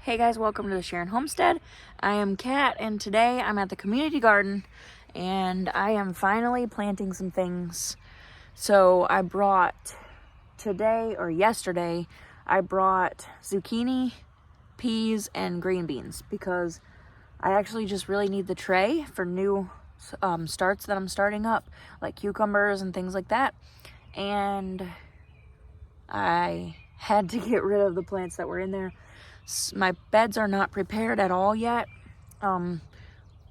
Hey guys, welcome to the Sharon Homestead. I am Kat, and today I'm at the community garden and I am finally planting some things. So I brought yesterday, I brought zucchini, peas, and green beans because I actually just really need the tray for new starts that I'm starting up, like cucumbers and things like that. And I had to get rid of the plants that were in there. My beds are not prepared at all yet.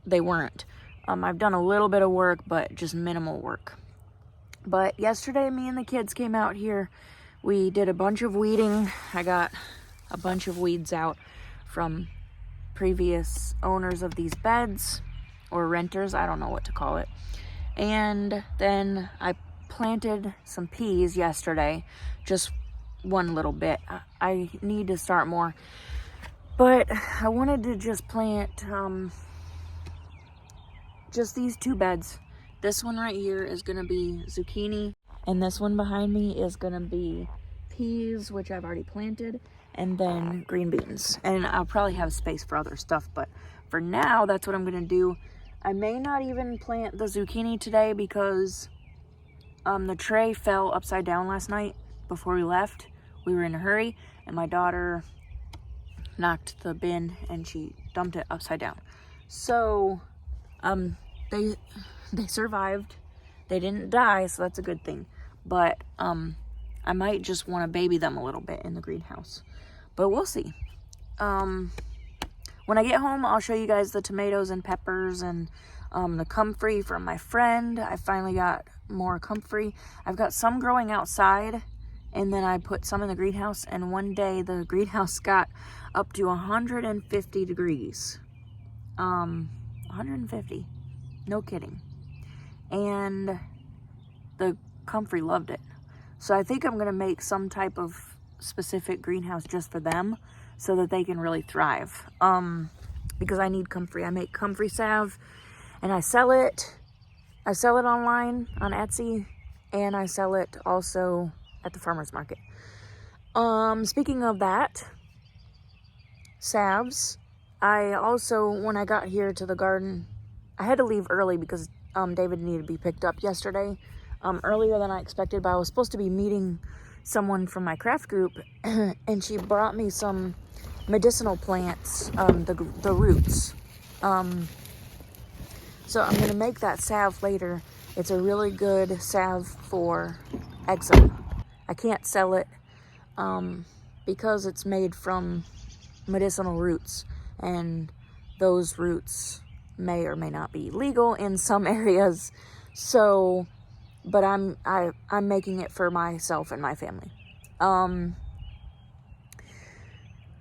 They weren't. I've done a little bit of work, but just minimal work. But yesterday, me and the kids came out here. We did a bunch of weeding. I got a bunch of weeds out from previous owners of these beds, or renters, I don't know what to call it. And then I planted some peas yesterday, just one little bit. I need to start more, but I wanted to just plant just these two beds. This one right here is gonna be zucchini, and this one behind me is gonna be peas, which I've already planted, and then green beans. And I'll probably have space for other stuff, but for now, that's what I'm gonna do. I may not even plant the zucchini today because the tray fell upside down last night before we left. We were in a hurry, and my daughter knocked the bin and she dumped it upside down. So they survived. They didn't die, so that's a good thing. But I might just want to baby them a little bit in the greenhouse, but we'll see. When I get home, I'll show you guys the tomatoes and peppers and the comfrey from my friend. I finally got more comfrey. I've got some growing outside, and then I put some in the greenhouse, and one day the greenhouse got up to 150 degrees. 150, no kidding. And the comfrey loved it. So I think I'm gonna make some type of specific greenhouse just for them so that they can really thrive. Because I need comfrey. I make comfrey salve and I sell it. I sell it online on Etsy, and I sell it also at the farmer's market. Speaking of that, salves, I also, when I got here to the garden, I had to leave early because David needed to be picked up yesterday, earlier than I expected, but I was supposed to be meeting someone from my craft group, and she brought me some medicinal plants, the roots. So I'm gonna make that salve later. It's a really good salve for eczema. I can't sell it because it's made from medicinal roots, and those roots may or may not be legal in some areas. So, but I'm making it for myself and my family.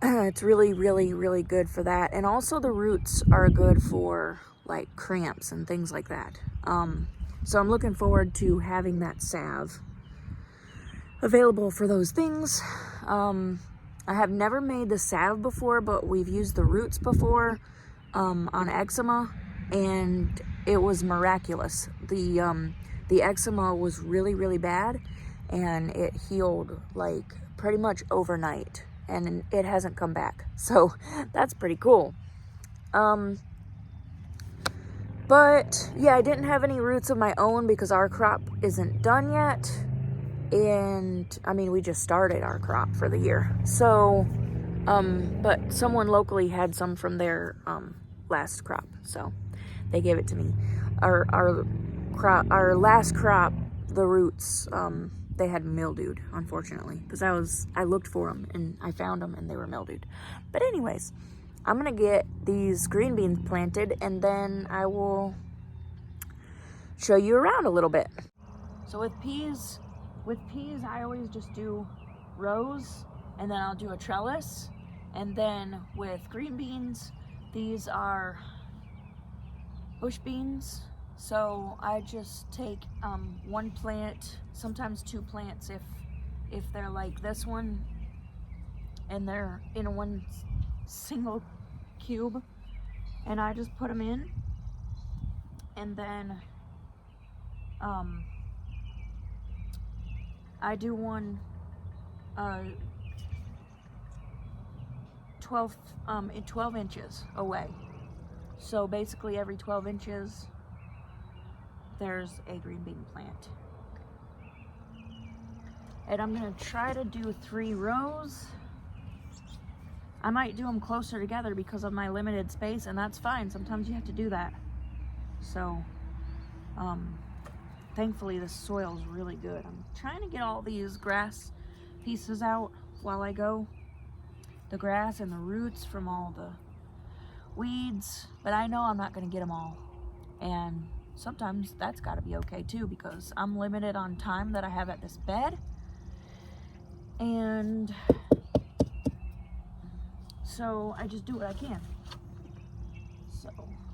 It's really, really, really good for that. And also the roots are good for like cramps and things like that. So I'm looking forward to having that salve available for those things. I have never made the salve before, but we've used the roots before on eczema, and it was miraculous. The eczema was really, really bad, and it healed like pretty much overnight, and it hasn't come back. So that's pretty cool. But yeah, I didn't have any roots of my own because our crop isn't done yet. And I mean, we just started our crop for the year. So, but someone locally had some from their last crop, so they gave it to me. Our last crop, the roots, they had mildewed, unfortunately, because I looked for them and I found them and they were mildewed. But anyways, I'm gonna get these green beans planted, and then I will show you around a little bit. So with peas, I always just do rows, and then I'll do a trellis. And then with green beans, these are bush beans. So I just take one plant, sometimes two plants if they're like this one, and they're in one single cube, and I just put them in, and then I do one 12 inches away. So basically every 12 inches there's a green bean plant. And I'm gonna try to do 3 rows. I might do them closer together because of my limited space, and that's fine. Sometimes you have to do that. So thankfully the soil's really good. I'm trying to get all these grass pieces out while I go. The grass and the roots from all the weeds, but I know I'm not going to get them all, and sometimes that's got to be okay too, because I'm limited on time that I have at this bed, and so I just do what I can. So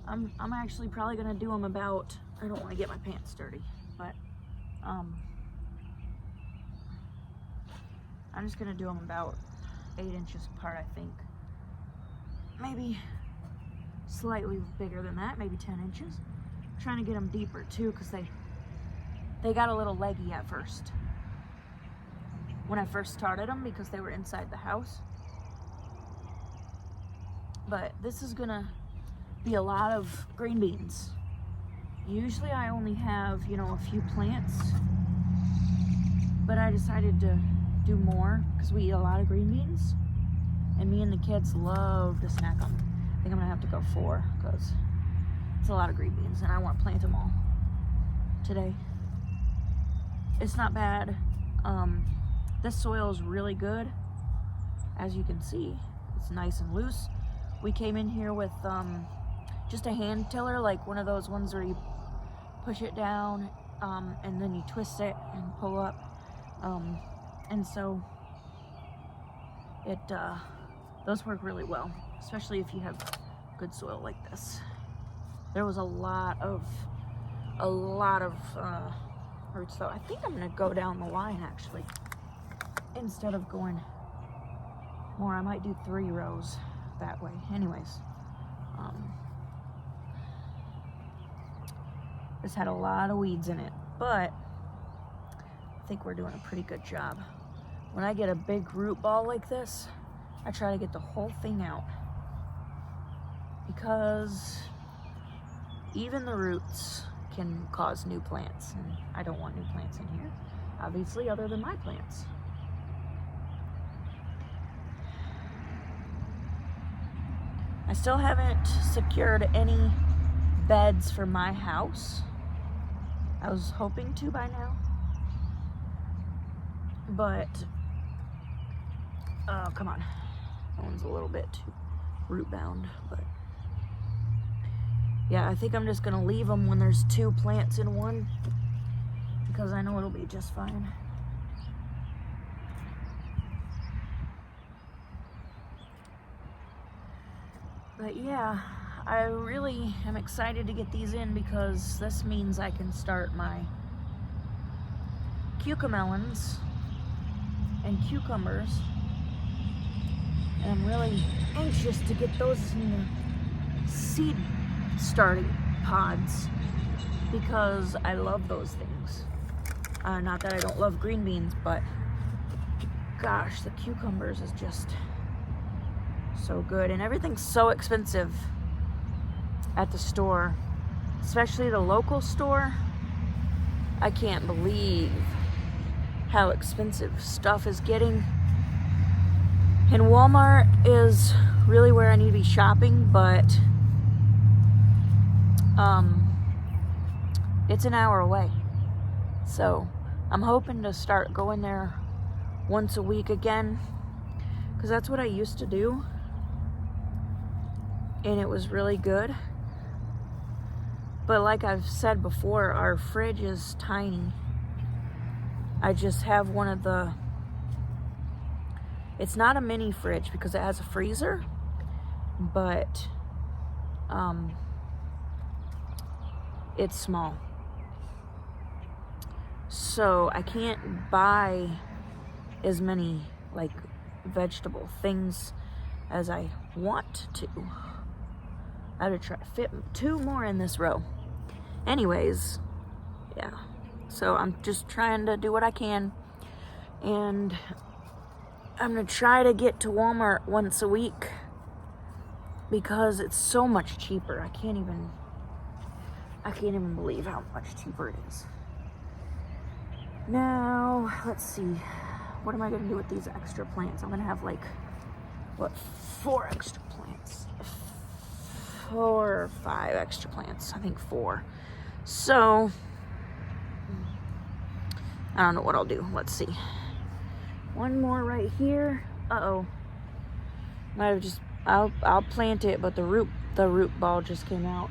I'm actually probably going to do them about, I don't want to get my pants dirty, but I'm just going to do them about 8 inches apart, I think. Maybe slightly bigger than that, maybe 10 inches. I'm trying to get them deeper too, because they got a little leggy at first when I first started them, because they were inside the house. But this is gonna be a lot of green beans. Usually I only have, you know, a few plants, but I decided to do more because we eat a lot of green beans, and me and the kids love to snack them. I think I'm gonna have to go 4 because it's a lot of green beans and I want to plant them all today. It's not bad. This soil is really good. As you can see, it's nice and loose. We came in here with just a hand tiller, like one of those ones where you push it down and then you twist it and pull up. And so those work really well, especially if you have good soil like this. There was a lot of roots though. I think I'm gonna go down the line actually, instead of going more. I might do 3 rows that way. Anyways, this had a lot of weeds in it, but I think we're doing a pretty good job. When I get a big root ball like this, I try to get the whole thing out, because even the roots can cause new plants, and I don't want new plants in here, obviously, other than my plants. I still haven't secured any beds for my house. I was hoping to by now, but come on, that one's a little bit too root bound. But yeah, I think I'm just gonna leave them when there's 2 plants in one, because I know it'll be just fine. But yeah, I really am excited to get these in, because this means I can start my cucamelons and cucumbers. And I'm really anxious to get those in the seed starting pods, because I love those things. Not that I don't love green beans, but gosh, the cucumbers is just so good. And everything's so expensive at the store, especially the local store. I can't believe how expensive stuff is getting. And Walmart is really where I need to be shopping, but it's an hour away. So I'm hoping to start going there once a week again, because that's what I used to do, and it was really good. But like I've said before, our fridge is tiny. I just have one of the, it's not a mini fridge because it has a freezer, but it's small. So I can't buy as many like vegetable things as I want to. I had to try to fit 2 more in this row. Anyways, yeah. So I'm just trying to do what I can, and I'm gonna try to get to Walmart once a week because it's so much cheaper. I can't even believe how much cheaper it is. Now, let's see. What am I going to do with these extra plants? I'm going to have like, what, 4 extra plants? 4 or 5 extra plants. I think 4. So, I don't know what I'll do. Let's see. One more right here. Uh-oh. Might have just, I'll plant it, but the root ball just came out.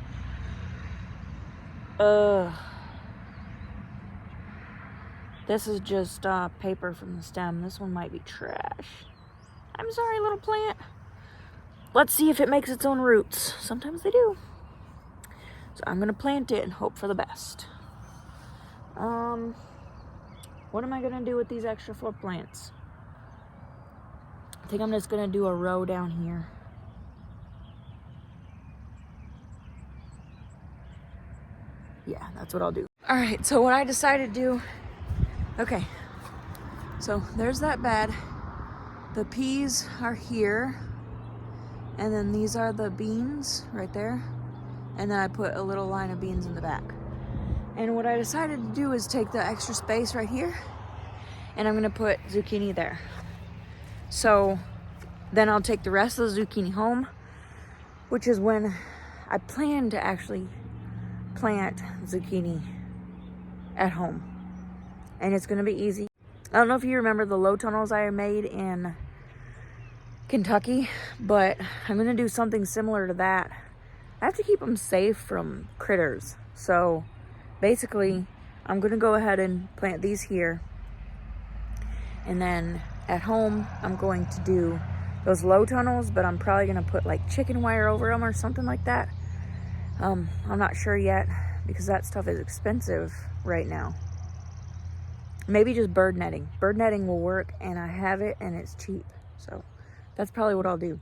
This is just paper from the stem. This one might be trash. I'm sorry, little plant. Let's see if it makes its own roots. Sometimes they do. So I'm gonna plant it and hope for the best. What am I gonna do with these extra 4 plants? I think I'm just gonna do a row down here. Yeah, that's what I'll do. All right, so what I decided to do, okay, so there's that bed. The peas are here, and then these are the beans right there, and then I put a little line of beans in the back. And what I decided to do is take the extra space right here, and I'm gonna put zucchini there. So then I'll take the rest of the zucchini home, which is when I plan to actually plant zucchini at home. And it's gonna be easy. I don't know if you remember the low tunnels I made in Kentucky, but I'm gonna do something similar to that. I have to keep them safe from critters. So basically, I'm gonna go ahead and plant these here. And then at home, I'm going to do those low tunnels, but I'm probably gonna put like chicken wire over them or something like that. I'm not sure yet because that stuff is expensive right now. Maybe just bird netting. Bird netting will work, and I have it and it's cheap. So that's probably what I'll do.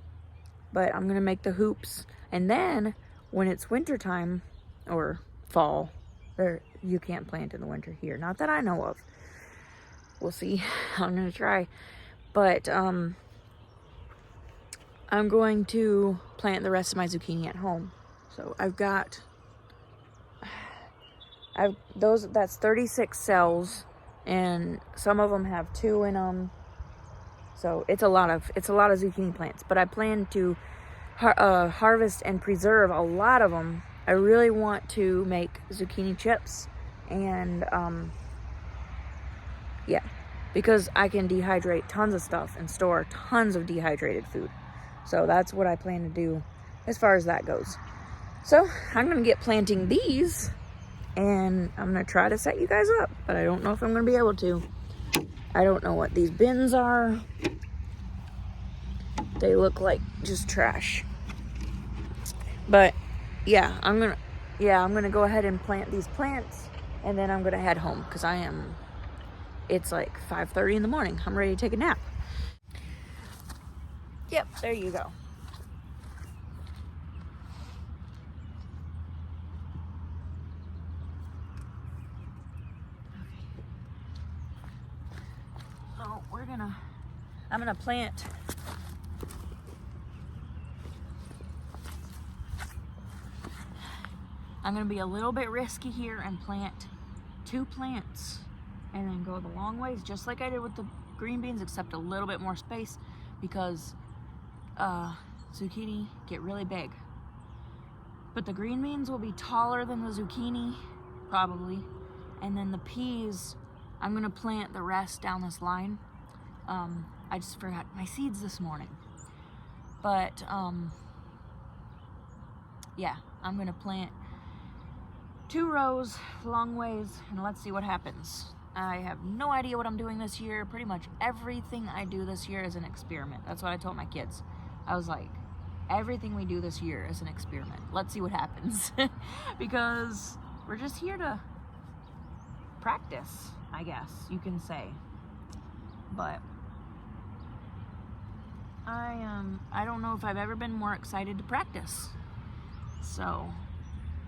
But I'm gonna make the hoops, and then when it's winter time or fall, you can't plant in the winter here. Not that I know of. We'll see. I'm gonna try. But I'm going to plant the rest of my zucchini at home. So that's 36 cells, and some of them have 2 in them. So it's a lot of zucchini plants, but I plan to harvest and preserve a lot of them. I really want to make zucchini chips, and yeah, because I can dehydrate tons of stuff and store tons of dehydrated food. So that's what I plan to do as far as that goes. So I'm gonna get planting these, and I'm gonna try to set you guys up, but I don't know if I'm gonna be able to. I don't know what these bins are. They look like just trash. But yeah, I'm gonna go ahead and plant these plants, and then I'm gonna head home because it's like 5:30 in the morning. I'm ready to take a nap. Yep, there you go. So I'm gonna plant I'm gonna be a little bit risky here and plant 2 plants and then go the long ways, just like I did with the green beans, except a little bit more space, because zucchini get really big. But the green beans will be taller than the zucchini, probably. And then the peas, I'm gonna plant the rest down this line. I just forgot my seeds this morning. But yeah, I'm gonna plant 2 rows, long ways, and let's see what happens. I have no idea what I'm doing this year. Pretty much everything I do this year is an experiment. That's what I told my kids. I was like, everything we do this year is an experiment. Let's see what happens. Because we're just here to practice, I guess you can say. But I don't know if I've ever been more excited to practice. So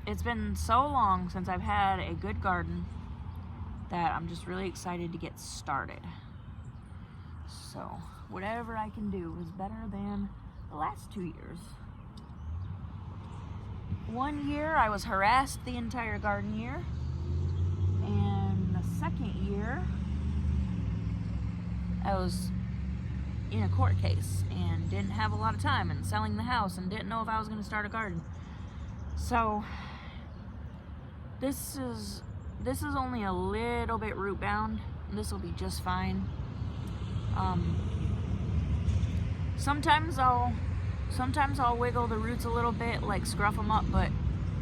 it's been so long since I've had a good garden that I'm just really excited to get started. So whatever I can do is better than the last 2 years. one year I was harassed the entire garden year, and the second year I was in a court case and didn't have a lot of time and selling the house and didn't know if I was going to start a garden. So this is only a little bit root bound. This will be just fine. Sometimes I'll wiggle the roots a little bit, like scruff them up, but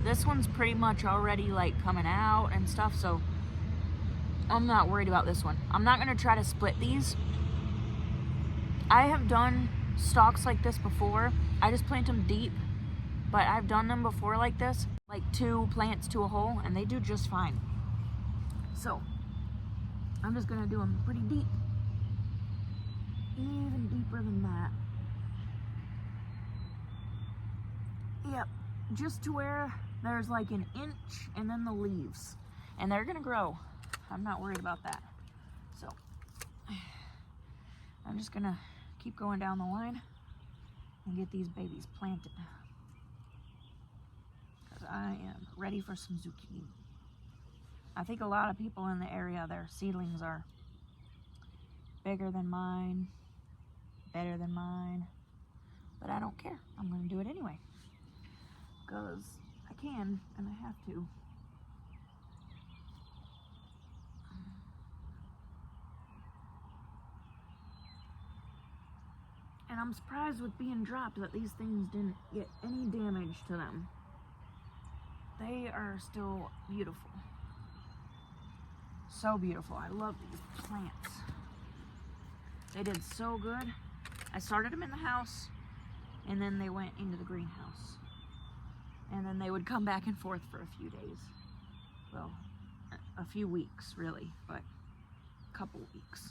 this one's pretty much already like coming out and stuff, so I'm not worried about this one. I'm not going to try to split these. I have done stalks like this before. I just plant them deep, but I've done them before like this, like 2 plants to a hole, and they do just fine. So I'm just going to do them pretty deep, even deeper than that. Yep, just to where there's like an inch and then the leaves, and they're gonna grow. I'm not worried about that. So I'm just gonna keep going down the line and get these babies planted, because I am ready for some zucchini. I think a lot of people in the area, their seedlings are bigger than mine, better than mine, but I don't care. I'm gonna do it anyway, because I can and I have to. And I'm surprised with being dropped that these things didn't get any damage to them. They are still beautiful. So beautiful. I love these plants. They did so good. I started them in the house, and then they went into the greenhouse. And then they would come back and forth for a few days. Well, a few weeks really, but a couple weeks.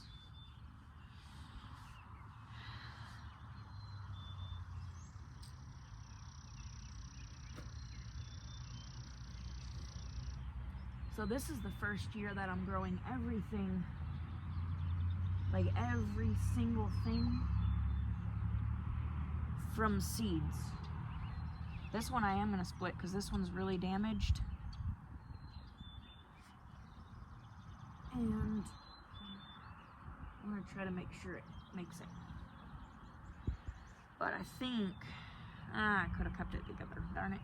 So this is the first year that I'm growing everything, like every single thing, from seeds. This one I am going to split because this one's really damaged. And I'm going to try to make sure it makes it. But I think, I could have kept it together, darn it.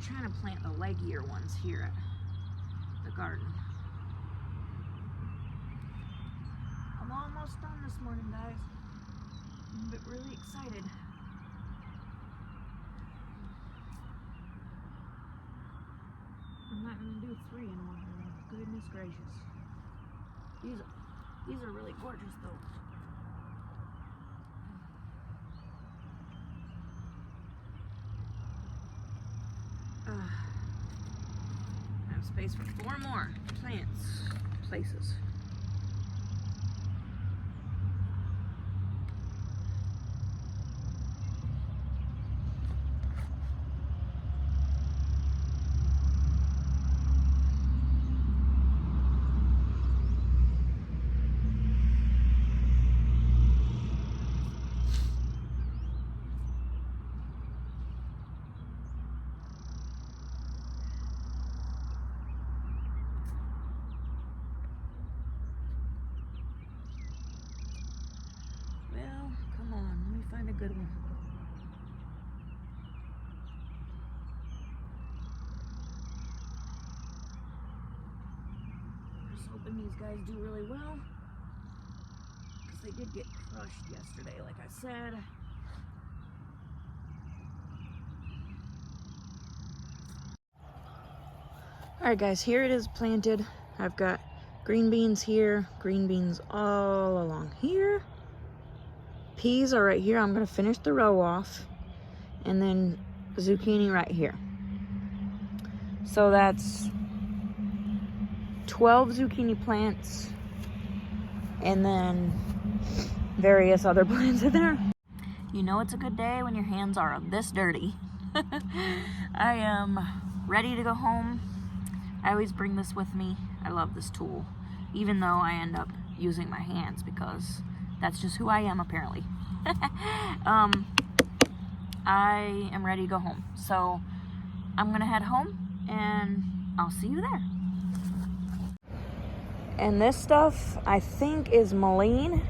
Trying to plant the leggier ones here at the garden. I'm almost done this morning, guys. I'm really excited. I'm not going to do 3 in one. Goodness gracious. These are really gorgeous though. I have space for 4 more places. Good one. I'm just hoping these guys do really well, because they did get crushed yesterday, like I said. Alright guys, here it is planted. I've got green beans here, green beans all along here. Peas are right here. I'm going to finish the row off, and then zucchini right here. So that's 12 zucchini plants, and then various other plants in there. You know it's a good day when your hands are this dirty. I am ready to go home. I always bring this with me. I love this tool, even though I end up using my hands because that's just who I am apparently. I am ready to go home. So I'm gonna head home and I'll see you there. And this stuff I think is mullein.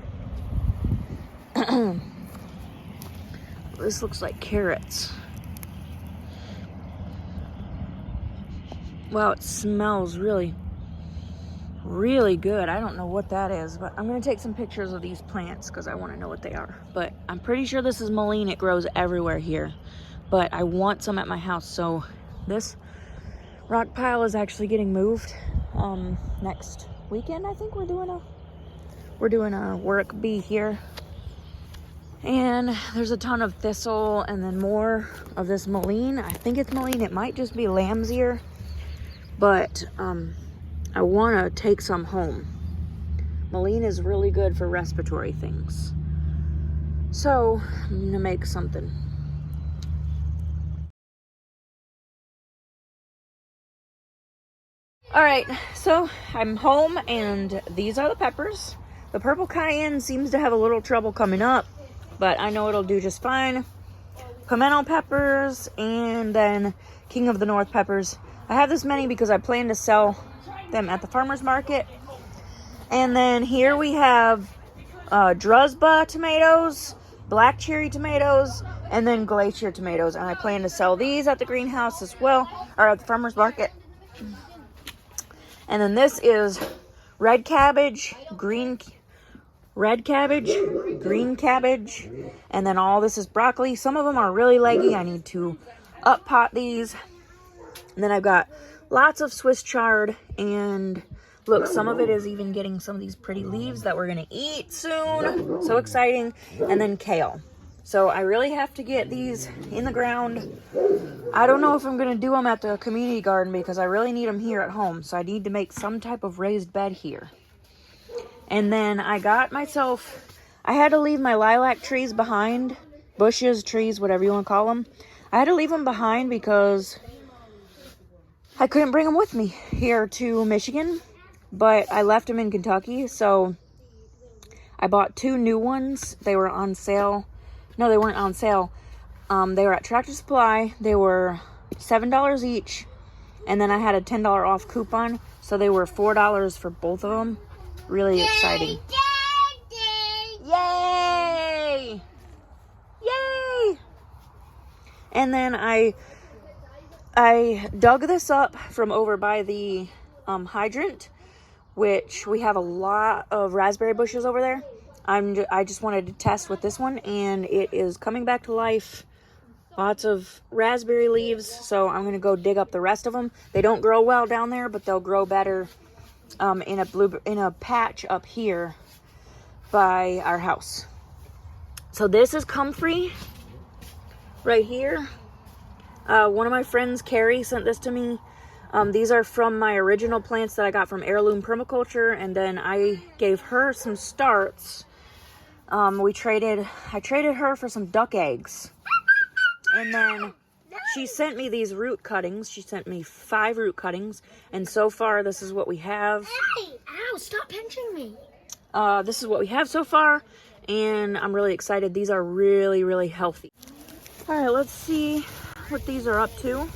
This looks like carrots. Wow, it smells really, really good. I don't know what that is, but I'm gonna take some pictures of these plants because I want to know what they are. But I'm pretty sure this is mullein. It grows everywhere here, but I want some at my house. So this rock pile is actually getting moved next weekend. I think we're doing a work bee here, and there's a ton of thistle and then more of this mullein. I think it's mullein. It might just be lamb's ear. But I want to take some home. Mullein is really good for respiratory things. So I'm going to make something. Alright, so I'm home and these are the peppers. The purple cayenne seems to have a little trouble coming up, but I know it'll do just fine. Pimento peppers and then King of the North peppers. I have this many because I plan to sell them at the farmer's market. And then here we have Drusba tomatoes, black cherry tomatoes, and then glacier tomatoes. And I plan to sell these at the greenhouse as well, or at the farmer's market. And then this is red cabbage, green cabbage, and then all this is broccoli. Some of them are really leggy. I need to up pot these. And then I've got lots of Swiss chard, and look, some of it is even getting some of these pretty leaves that we're gonna eat soon. So exciting. And then kale. So I really have to get these in the ground. I don't know if I'm gonna do them at the community garden because I really need them here at home. So I need to make some type of raised bed here. And then I got myself, I had to leave my lilac trees behind, bushes, trees, whatever you want to call them. I had to leave them behind because I couldn't bring them with me here to Michigan, but I left them in Kentucky, so I bought 2 new ones. They were on sale. No, they weren't on sale. They were at Tractor Supply. They were $7 each, and then I had a $10 off coupon, so they were $4 for both of them. Really exciting. Yay! Yay! And then I dug this up from over by the hydrant, which we have a lot of raspberry bushes over there. I just wanted to test with this one, and it is coming back to life. Lots of raspberry leaves, so I'm going to go dig up the rest of them. They don't grow well down there, but they'll grow better in a patch up here by our house. So this is comfrey right here. One of my friends, Carrie, sent this to me. These are from my original plants that I got from Heirloom Permaculture, and then I gave her some starts. I traded her for some duck eggs. And then she sent me these root cuttings. She sent me 5 root cuttings, and so far this is what we have. Hey, ow, stop pinching me. This is what we have so far, and I'm really excited. These are really, really healthy. All right, let's see what these are up to.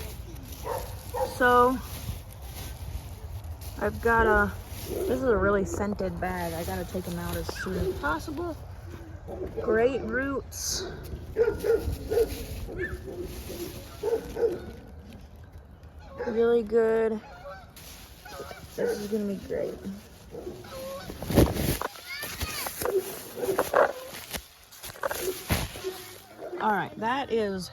So I've got this is a really scented bag. I gotta take them out as soon as possible. Great roots. Really good. This is gonna be great. All right, that is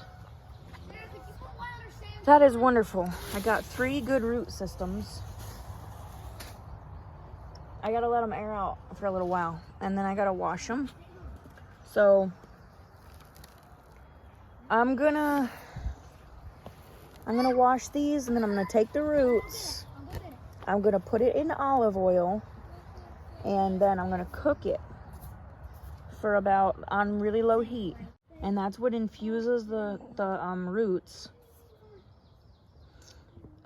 wonderful. I got 3 good root systems. I gotta let them air out for a little while, and then I gotta wash them. So I'm gonna wash these, and then I'm gonna take the roots. I'm gonna put it in olive oil, and then I'm gonna cook it for on really low heat. And that's what infuses the roots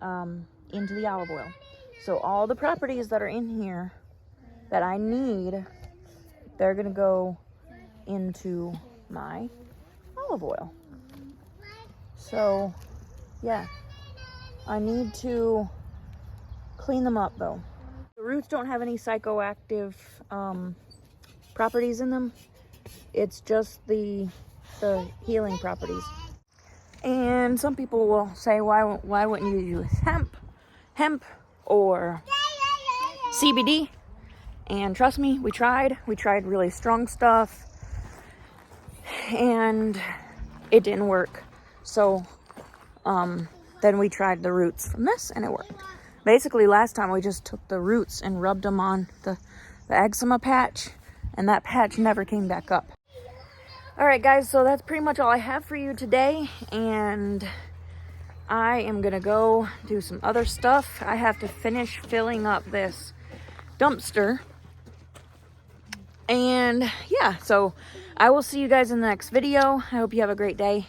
into the olive oil. So all the properties that are in here that I need, they're gonna go into my olive oil. So yeah, I need to clean them up though. The roots don't have any psychoactive properties in them. It's just the healing properties. And some people will say, why wouldn't you use hemp or CBD? And trust me, we tried really strong stuff and it didn't work. So then we tried the roots from this and it worked. Basically last time we just took the roots and rubbed them on the eczema patch, and that patch never came back up. All right guys, so that's pretty much all I have for you today, and I am gonna go do some other stuff. I have to finish filling up this dumpster. And yeah, so I will see you guys in the next video. I hope you have a great day.